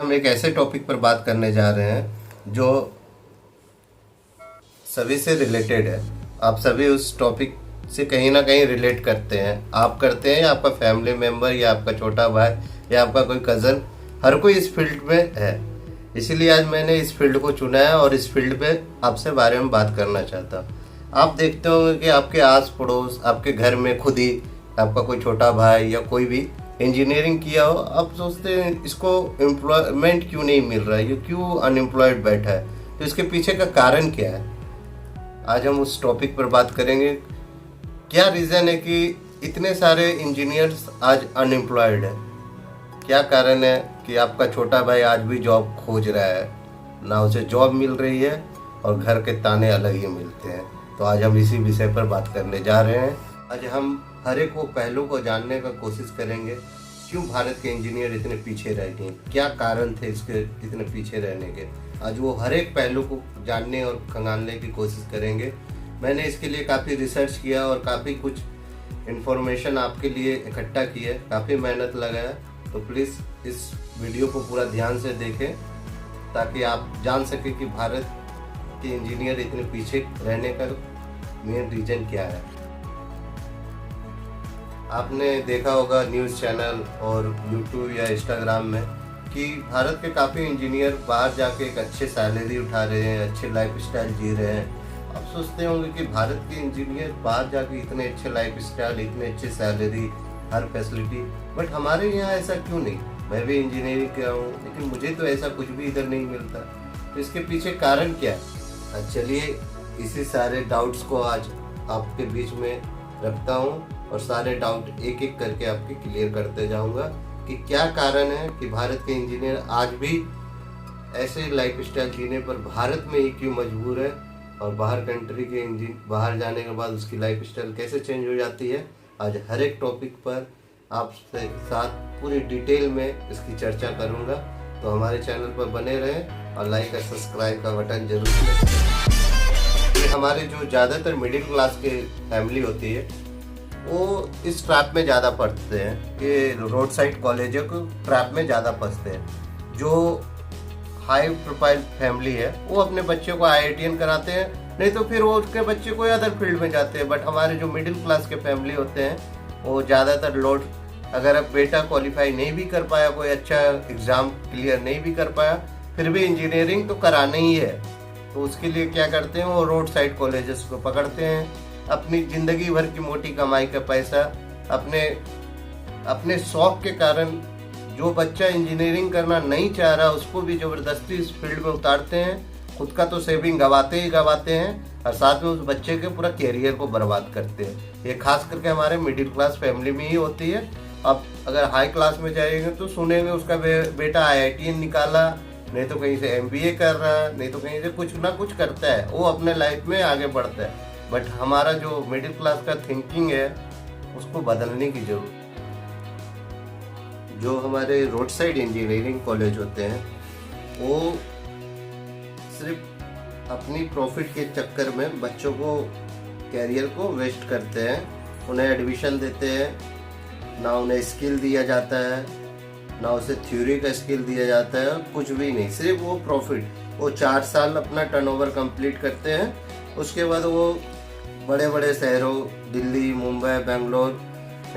हम एक ऐसे टॉपिक पर बात करने जा रहे हैं जो सभी से रिलेटेड है। आप सभी उस टॉपिक से कहीं ना कहीं रिलेट करते हैं। आप करते हैं या आपका फैमिली मेम्बर या आपका छोटा भाई या आपका कोई कज़न, हर कोई इस फील्ड में है। इसीलिए आज मैंने इस फील्ड को चुना है और इस फील्ड पे आपसे बारे में बात करना चाहता हूँ। आप देखते होंगे कि आपके आस पड़ोस, आपके घर में खुद ही आपका कोई छोटा भाई या कोई भी इंजीनियरिंग किया हो। आप सोचते हैं इसको एम्प्लॉयमेंट क्यों नहीं मिल रहा है, ये क्यों अनएम्प्लॉयड बैठा है, तो इसके पीछे का कारण क्या है। आज हम उस टॉपिक पर बात करेंगे। क्या रीज़न है कि इतने सारे इंजीनियर्स आज अनएम्प्लॉयड है। क्या कारण है कि आपका छोटा भाई आज भी जॉब खोज रहा है, ना उसे जॉब मिल रही है और घर के ताने अलग ही मिलते हैं। तो आज हम इसी विषय पर बात करने जा रहे हैं। आज हम हर एक वो पहलू को जानने का कोशिश करेंगे। क्यों भारत के इंजीनियर इतने पीछे रह गए, क्या कारण थे इसके इतने पीछे रहने के। आज वो हर एक पहलू को जानने और खंगालने की कोशिश करेंगे। मैंने इसके लिए काफ़ी रिसर्च किया और काफ़ी कुछ इन्फॉर्मेशन आपके लिए इकट्ठा की है, काफ़ी मेहनत लगाया। तो प्लीज़ इस वीडियो को पूरा ध्यान से देखें ताकि आप जान सकें कि भारत के इंजीनियर इतने पीछे रहने का मेन रीज़न क्या है। आपने देखा होगा न्यूज़ चैनल और यूट्यूब या इंस्टाग्राम में कि भारत के काफ़ी इंजीनियर बाहर जाके एक अच्छे सैलरी उठा रहे हैं, अच्छे लाइफस्टाइल जी रहे हैं। आप सोचते होंगे कि भारत के इंजीनियर बाहर जाके इतने अच्छे लाइफस्टाइल, इतने अच्छे सैलरी, हर फैसिलिटी, बट हमारे यहाँ ऐसा क्यों नहीं। मैं भी इंजीनियरिंग किया हूँ लेकिन मुझे तो ऐसा कुछ भी इधर नहीं मिलता। तो इसके पीछे कारण क्या है। चलिए इसी सारे डाउट्स को आज आपके बीच में रखता हूँ और सारे डाउट एक एक करके आपके क्लियर करते जाऊंगा कि क्या कारण है कि भारत के इंजीनियर आज भी ऐसे लाइफस्टाइल जीने पर भारत में ही क्यों मजबूर है और बाहर कंट्री के बाहर जाने के बाद उसकी लाइफस्टाइल कैसे चेंज हो जाती है। आज हर एक टॉपिक पर आपसे साथ पूरी डिटेल में इसकी चर्चा करूंगा। तो हमारे चैनल पर बने रहें और लाइक और सब्सक्राइब का बटन जरूर प्रेस करें। ये हमारे जो ज़्यादातर मिडिल क्लास के फैमिली होती है वो इस ट्रैप में ज़्यादा फंसते हैं कि रोड साइड कॉलेजों को ट्रैप में ज़्यादा फंसते हैं। जो हाई प्रोफाइल फैमिली है वो अपने बच्चों को IITian कराते हैं, नहीं तो फिर वो उसके बच्चे कोई अदर फील्ड में जाते हैं। बट हमारे जो मिडिल क्लास के फैमिली होते हैं वो ज़्यादातर लोड, अगर अब बेटा क्वालिफाई नहीं भी कर पाया, कोई अच्छा एग्ज़ाम क्लियर नहीं भी कर पाया, फिर भी इंजीनियरिंग तो कराना ही है। तो उसके लिए क्या करते हैं, वो रोड साइड कॉलेजेस को पकड़ते हैं। अपनी ज़िंदगी भर की मोटी कमाई का पैसा अपने शौक़ के कारण, जो बच्चा इंजीनियरिंग करना नहीं चाह रहा उसको भी ज़बरदस्ती इस फील्ड में उतारते हैं। खुद का तो सेविंग गवाते ही गवाते हैं और साथ में उस बच्चे के पूरा कैरियर को बर्बाद करते हैं। ये खास करके हमारे मिडिल क्लास फैमिली में ही होती है। अब अगर हाई क्लास में जाएंगे तो सुनेंगे उसका बेटा IITian निकाला, नहीं तो कहीं से MBA कर रहा है, नहीं तो कहीं से कुछ ना कुछ करता है, वो अपने लाइफ में आगे बढ़ता है। बट हमारा जो मिडिल क्लास का थिंकिंग है उसको बदलने की जरूरत। जो हमारे रोड साइड इंजीनियरिंग कॉलेज होते हैं वो सिर्फ अपनी प्रॉफिट के चक्कर में बच्चों को, कैरियर को वेस्ट करते हैं। उन्हें एडमिशन देते हैं, ना उन्हें स्किल दिया जाता है, ना उसे थ्योरी का स्किल दिया जाता है, कुछ भी नहीं, सिर्फ वो प्रॉफिट। वो 4 साल अपना टर्नओवर कंप्लीट करते हैं, उसके बाद वो बड़े बड़े शहरों, दिल्ली, मुंबई, बेंगलोर,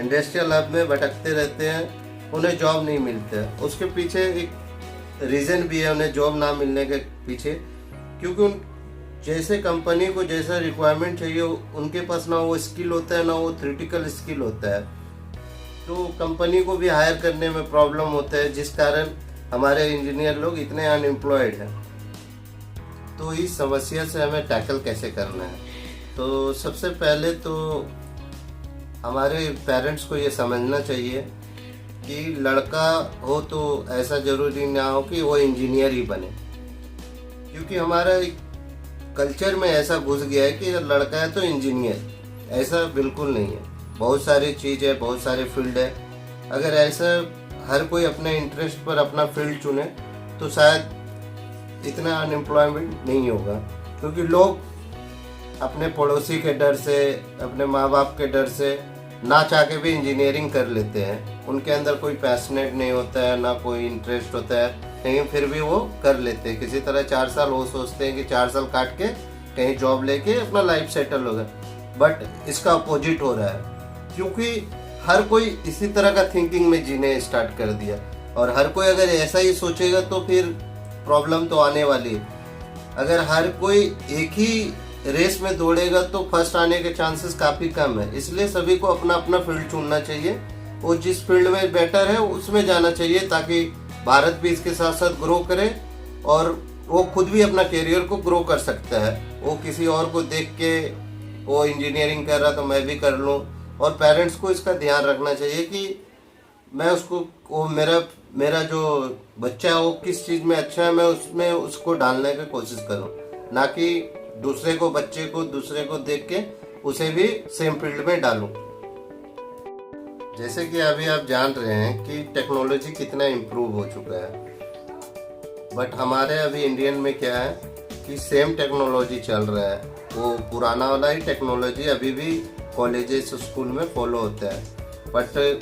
इंडस्ट्रियल हब में भटकते रहते हैं। उन्हें जॉब नहीं मिलता है। उसके पीछे एक रीज़न भी है उन्हें जॉब ना मिलने के पीछे, क्योंकि उन जैसे कंपनी को जैसा रिक्वायरमेंट चाहिए उनके पास ना वो स्किल होता है, ना वो थ्योरेटिकल स्किल होता है। तो कंपनी को भी हायर करने में प्रॉब्लम होता है, जिस कारण हमारे इंजीनियर लोग इतने अनएम्प्लॉयड हैं। तो इस समस्या से हमें टैकल कैसे करना है। तो सबसे पहले तो हमारे पेरेंट्स को ये समझना चाहिए कि लड़का हो तो ऐसा ज़रूरी ना हो कि वो इंजीनियर ही बने, क्योंकि हमारा एक कल्चर में ऐसा घुस गया है कि लड़का है तो इंजीनियर। ऐसा बिल्कुल नहीं है। बहुत सारी चीज़ है, बहुत सारे फील्ड है। अगर ऐसा हर कोई अपने इंटरेस्ट पर अपना फील्ड चुने तो शायद इतना अनएम्प्लॉयमेंट नहीं होगा, क्योंकि लोग अपने पड़ोसी के डर से, अपने माँ बाप के डर से ना चाह के भी इंजीनियरिंग कर लेते हैं। उनके अंदर कोई पैशनेट नहीं होता है, ना कोई इंटरेस्ट होता है। कहीं फिर भी वो कर लेते हैं किसी तरह। 4 साल वो सोचते हैं कि 4 साल काट के कहीं जॉब लेके अपना लाइफ सेटल होगा, बट इसका अपोजिट हो रहा है, क्योंकि हर कोई इसी तरह का थिंकिंग में जीने स्टार्ट कर दिया। और हर कोई अगर ऐसा ही सोचेगा तो फिर प्रॉब्लम तो आने वाली है। अगर हर कोई एक ही रेस में दौड़ेगा तो फर्स्ट आने के चांसेस काफ़ी कम है। इसलिए सभी को अपना अपना फील्ड चुनना चाहिए, वो जिस फील्ड में बेटर है उसमें जाना चाहिए, ताकि भारत भी इसके साथ साथ ग्रो करे और वो खुद भी अपना करियर को ग्रो कर सकता है। वो किसी और को देख के वो इंजीनियरिंग कर रहा तो मैं भी कर लूँ। और पेरेंट्स को इसका ध्यान रखना चाहिए कि मैं उसको, वो मेरा जो बच्चा है वो किस चीज़ में अच्छा है, मैं उसमें उसको डालने की कोशिश करूँ, ना कि दूसरे को देख के उसे भी सेम फील्ड में डालूं। जैसे कि अभी आप जान रहे हैं कि टेक्नोलॉजी कितना इम्प्रूव हो चुका है, बट हमारे अभी इंडियन में क्या है कि सेम टेक्नोलॉजी चल रहा है, वो पुराना वाला ही टेक्नोलॉजी अभी भी कॉलेजेस स्कूल में फॉलो होता है। बट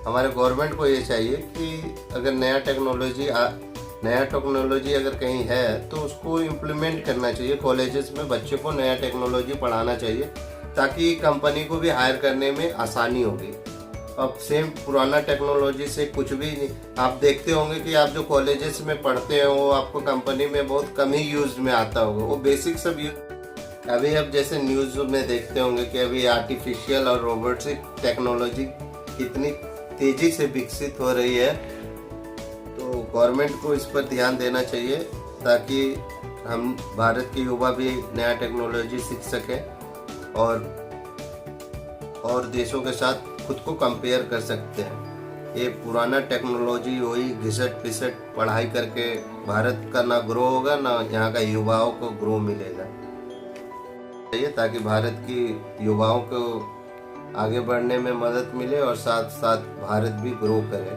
हमारे गवर्नमेंट को ये चाहिए कि अगर नया टेक्नोलॉजी अगर कहीं है तो उसको इम्प्लीमेंट करना चाहिए। कॉलेजेस में बच्चों को नया टेक्नोलॉजी पढ़ाना चाहिए, ताकि कंपनी को भी हायर करने में आसानी होगी। अब सेम पुराना टेक्नोलॉजी से कुछ भी नहीं। आप देखते होंगे कि आप जो कॉलेजेस में पढ़ते हैं वो आपको कंपनी में बहुत कम ही यूज में आता होगा, वो बेसिक सब यूज। अभी अब जैसे न्यूज़ में देखते होंगे कि अभी आर्टिफिशियल और रोबोटिक टेक्नोलॉजी कितनी तेजी से विकसित हो रही है, तो गवर्नमेंट को इस पर ध्यान देना चाहिए, ताकि हम भारत के युवा भी नया टेक्नोलॉजी सीख सकें और देशों के साथ खुद को कंपेयर कर सकते हैं। ये पुराना टेक्नोलॉजी वही घिसट पिसट पढ़ाई करके भारत का ना ग्रो होगा, ना यहाँ का युवाओं को ग्रो मिलेगा, ताकि भारत की युवाओं को आगे बढ़ने में मदद मिले और साथ साथ भारत भी ग्रो करे।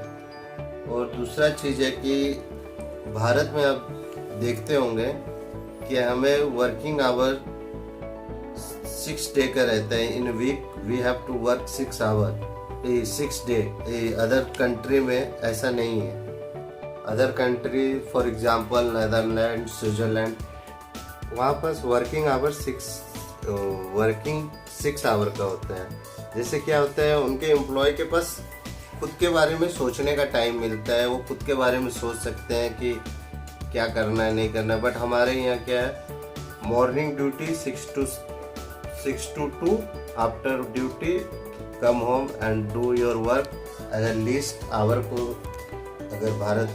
और दूसरा चीज़ है कि भारत में आप देखते होंगे कि हमें वर्किंग आवर 6 डे का रहता है। In week we have to work 6 hour 6 day. Other country में ऐसा नहीं है। Other country for example Netherland, Switzerland, वहाँ पर वर्किंग 6 आवर का होता है। जैसे क्या होता है, उनके एम्प्लॉय के पास खुद के बारे में सोचने का टाइम मिलता है, वो खुद के बारे में सोच सकते हैं कि क्या करना है नहीं करना। बट हमारे यहाँ क्या है, morning duty 6 to 2, after duty come home and do your work. अगर लीस्ट आवर को अगर भारत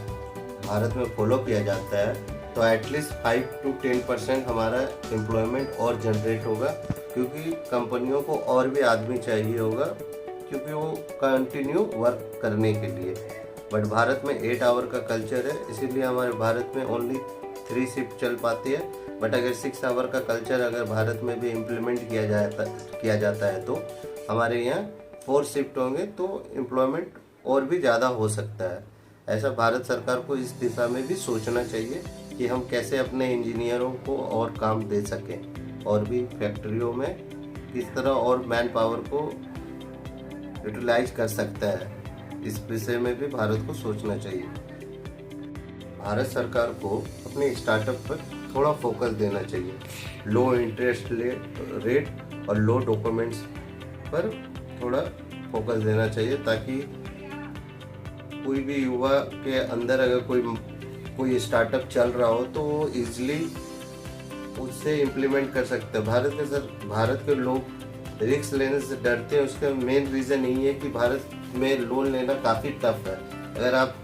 में फॉलो किया जाता है तो एटलीस्ट 5 to 10% हमारा एम्प्लॉयमेंट और जनरेट होगा, क्योंकि कंपनियों को और भी आदमी चाहिए होगा, क्योंकि वो कंटिन्यू वर्क करने के लिए। बट भारत में 8 आवर का कल्चर है, इसीलिए हमारे भारत में ओनली 3 शिफ्ट चल पाती है। बट अगर 6 आवर का कल्चर अगर भारत में भी इम्प्लीमेंट किया जाता है तो हमारे यहाँ 4 शिफ्ट होंगे, तो एम्प्लॉयमेंट और भी ज़्यादा हो सकता है। ऐसा भारत सरकार को इस दिशा में भी सोचना चाहिए कि हम कैसे अपने इंजीनियरों को और काम दे सकें, और भी फैक्ट्रियों में किस तरह और मैन पावर को यूटिलाइज कर सकता है। इस विषय में भी भारत को सोचना चाहिए। भारत सरकार को अपने स्टार्टअप पर थोड़ा फोकस देना चाहिए। लो इंटरेस्ट रेट और लो डॉक्यूमेंट्स पर थोड़ा फोकस देना चाहिए, ताकि कोई भी युवा के अंदर अगर कोई स्टार्टअप चल रहा हो तो वो इजीली उससे इम्प्लीमेंट कर सकते हैं। भारत के लोग रिस्क लेने से डरते हैं। उसका मेन रीज़न यही है कि भारत में लोन लेना काफ़ी टफ है। अगर आप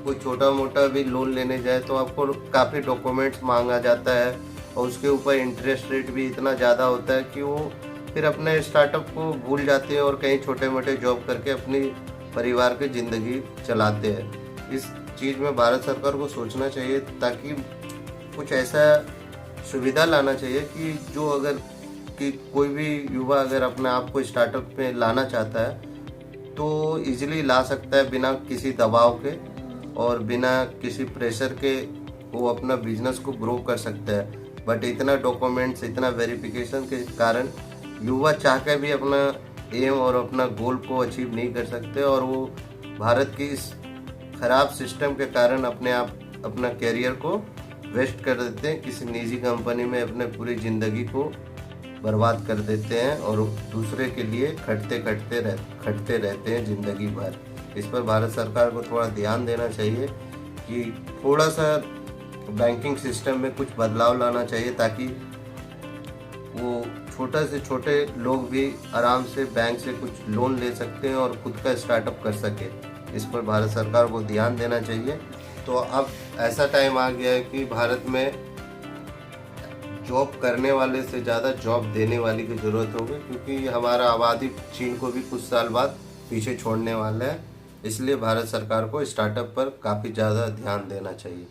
कोई छोटा मोटा भी लोन लेने जाए तो आपको काफ़ी डॉक्यूमेंट्स मांगा जाता है, और उसके ऊपर इंटरेस्ट रेट भी इतना ज़्यादा होता है कि वो फिर अपने स्टार्टअप को भूल जाते हैं और कहीं छोटे मोटे जॉब करके अपनी परिवार की ज़िंदगी चलाते हैं। इस चीज़ में भारत सरकार को सोचना चाहिए, ताकि कुछ ऐसा सुविधा लाना चाहिए कि कोई भी युवा अगर अपने आप को स्टार्टअप में लाना चाहता है तो इजीली ला सकता है, बिना किसी दबाव के और बिना किसी प्रेशर के वो अपना बिजनेस को ग्रो कर सकता है। बट इतना डॉक्यूमेंट्स, इतना वेरिफिकेशन के कारण युवा चाह कर भी अपना एम और अपना गोल को अचीव नहीं कर सकते, और वो भारत की इस खराब सिस्टम के कारण अपने आप अपना कैरियर को वेस्ट कर देते हैं, किसी निजी कंपनी में अपने पूरी ज़िंदगी को बर्बाद कर देते हैं और दूसरे के लिए खटते रहते हैं ज़िंदगी भर। इस पर भारत सरकार को थोड़ा ध्यान देना चाहिए कि थोड़ा सा बैंकिंग सिस्टम में कुछ बदलाव लाना चाहिए, ताकि वो छोटे से छोटे लोग भी आराम से बैंक से कुछ लोन ले सकते हैं और खुद का स्टार्टअप कर सके। इस पर भारत सरकार को ध्यान देना चाहिए। तो अब ऐसा टाइम आ गया है कि भारत में जॉब करने वाले से ज़्यादा जॉब देने वाली की ज़रूरत होगी, क्योंकि हमारा आबादी चीन को भी कुछ साल बाद पीछे छोड़ने वाला है। इसलिए भारत सरकार को स्टार्टअप पर काफ़ी ज़्यादा ध्यान देना चाहिए।